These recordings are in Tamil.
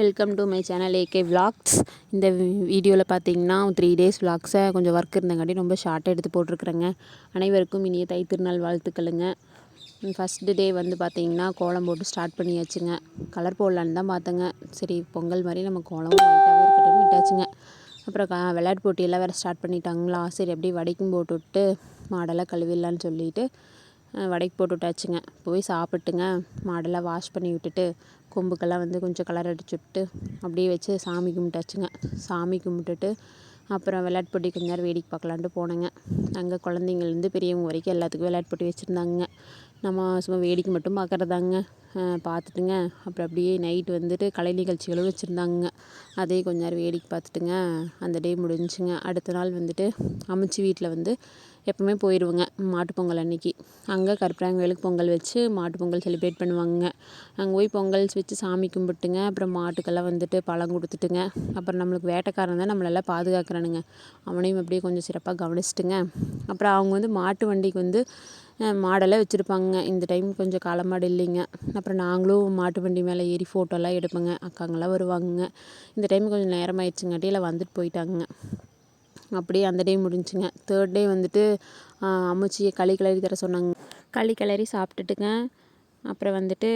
Welcome to my channel AK vlogs. இந்த வீடியோவில் பார்த்தீங்கன்னா 3 டேஸ் விலாக்ஸை கொஞ்சம் ஒர்க் இருந்தங்காட்டி ரொம்ப ஷார்ட்டாக எடுத்து போட்டிருக்குறேங்க. அனைவருக்கும் இனிய தைத்திருநாள் வாழ்த்துக்களுங்க. ஃபஸ்ட்டு டே வந்து பார்த்திங்கன்னா கோலம் போட்டு ஸ்டார்ட் பண்ணியாச்சுங்க. கலர் போடலான்னு தான் பார்த்தேங்க. சரி பொங்கல் மாதிரி நம்ம கோலம் லைட்டாகவே இருக்கட்டும்னு விட்டாச்சுங்க. அப்புறம் விளையாட்டு போட்டியெல்லாம் வேறு ஸ்டார்ட் பண்ணிட்டாங்களா, சரி அப்படியே வடைக்கும் போட்டு விட்டு மாடெல்லாம் கழுவிடலான்னு சொல்லிட்டு வடைக்கு போட்டு விட்டாச்சுங்க. போய் சாப்பிட்டுங்க மாடெல்லாம் வாஷ் பண்ணி விட்டுட்டு கொம்புக்கெல்லாம் வந்து கொஞ்சம் கலர் அடிச்சு விட்டு அப்படியே வச்சு சாமி கும்பிட்டாச்சுங்க. சாமி கும்பிட்டுட்டு அப்புறம் விளையாட்டு போட்டி கொஞ்ச நேரம் வேடிக்கை பார்க்கலான்ட்டு போனேங்க. அங்கே குழந்தைங்கள்லேருந்து பெரியவங்க வரைக்கும் எல்லாத்துக்கும் விளையாட்டு போட்டி வச்சுருந்தாங்க. நம்ம சும்மா வேடிக்கை மட்டும் பார்க்குறதாங்க. பார்த்துட்டுங்க அப்புறம் அப்படியே நைட்டு வந்துட்டு கலை நிகழ்ச்சிகளும் வச்சுருந்தாங்க. அதே கொஞ்ச நேரம் வேடிக்கை பார்த்துட்டுங்க அந்த டே முடிஞ்சுங்க. அடுத்த நாள் வந்துட்டு அமைச்சி வீட்டில் வந்து எப்போவுமே போயிடுவோங்க மாட்டுப்பொங்கல் அன்றைக்கி. அங்கே கருப்பராயன் பொங்கல் வச்சு மாட்டுப்பொங்கல் செலிப்ரேட் பண்ணுவாங்க. அங்கே போய் பொங்கல் வச்சு சாமி கும்பிட்டுங்க அப்புறம் மாட்டுக்கெல்லாம் வந்துட்டு பழம் கொடுத்துட்டுங்க. அப்புறம் நம்மளுக்கு வேட்டைக்காரன் தான் நம்மளெல்லாம் பாதுகாக்கிறானுங்க, அவனையும் அப்படியே கொஞ்சம் சிறப்பாக கவனிச்சிட்டுங்க. அப்புறம் அவங்க வந்து மாட்டு வண்டிக்கு வந்து மாடெல்லாம் வச்சுருப்பாங்க. இந்த டைம் கொஞ்சம் காளை மாடு இல்லைங்க. அப்புறம் நாங்களும் மாட்டு வண்டி மேலே ஏறி ஃபோட்டோலாம் எடுப்போங்க. அக்காங்கெல்லாம் வருவாங்க. இந்த டைம் கொஞ்சம் நேரம் ஆயிடுச்சுங்காட்டி எல்லாம் வந்துட்டு போயிட்டாங்க. அப்படியே அந்த டே முடிஞ்சுங்க. 3rd டே வந்துட்டு அம்முச்சியை களி கிளறி தர சொன்னாங்க. களி கிளறி சாப்பிட்டுட்டுங்க அப்புறம் வந்துட்டு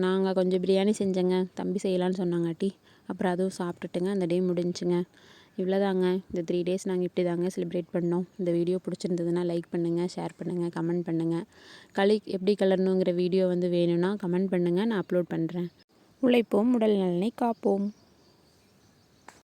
நாங்கள் கொஞ்சம் பிரியாணி செஞ்சேங்க. தம்பி செய்யலான்னு சொன்னாங்காட்டி அப்புறம் அதுவும் சாப்பிட்டுட்டுங்க அந்த டே முடிஞ்சுங்க. இவ்வளோதாங்க. இந்த 3 டேஸ் நாங்கள் இப்படி தாங்க செலிப்ரேட் பண்ணோம். இந்த வீடியோ பிடிச்சிருந்ததுன்னா லைக் பண்ணுங்கள், ஷேர் பண்ணுங்கள், கமெண்ட் பண்ணுங்கள். களி எப்படி கிளறணுங்கிற வீடியோ வந்து வேணும்னா கமெண்ட் பண்ணுங்கள், நான் அப்லோட் பண்ணுறேன். உழைப்போம், உடல் நலனை காப்போம்.